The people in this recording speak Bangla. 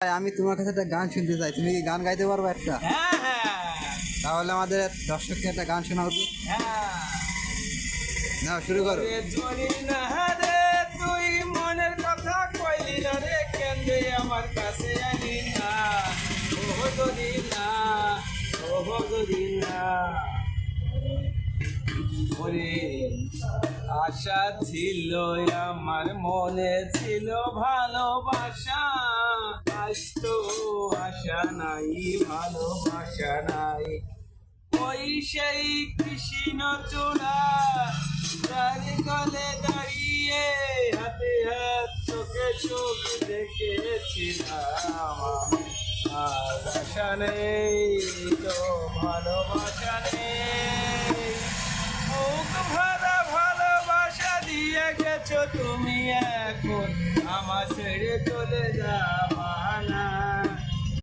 আমি তোমার কাছে একটা গান শুনতে চাই, তুমি কি গান গাইতে পারবে একটা? হ্যাঁ হ্যাঁ তাহলে আমাদের দর্শককে একটা গান শোনাও তো। হ্যাঁ। নাও শুরু করো। ওরে চলি না রে তুই মনের কথা কইলি না রে, কেন্দে আমার কাছে আইলি না, ওহ যদি না, ওহ যদি না। ওরে আশা ছিল আমার মনে ছিল ভালোবাসা, আজ তো আশা নাই ভালোবাসা নাই। ওই সেই কৃষ্ণ চূড়া তার গলে দাঁড়িয়ে হাতে হাত চোখে চোখ দেখেছিলাম, আর আশা নেই তো ভালোবাসা নেই।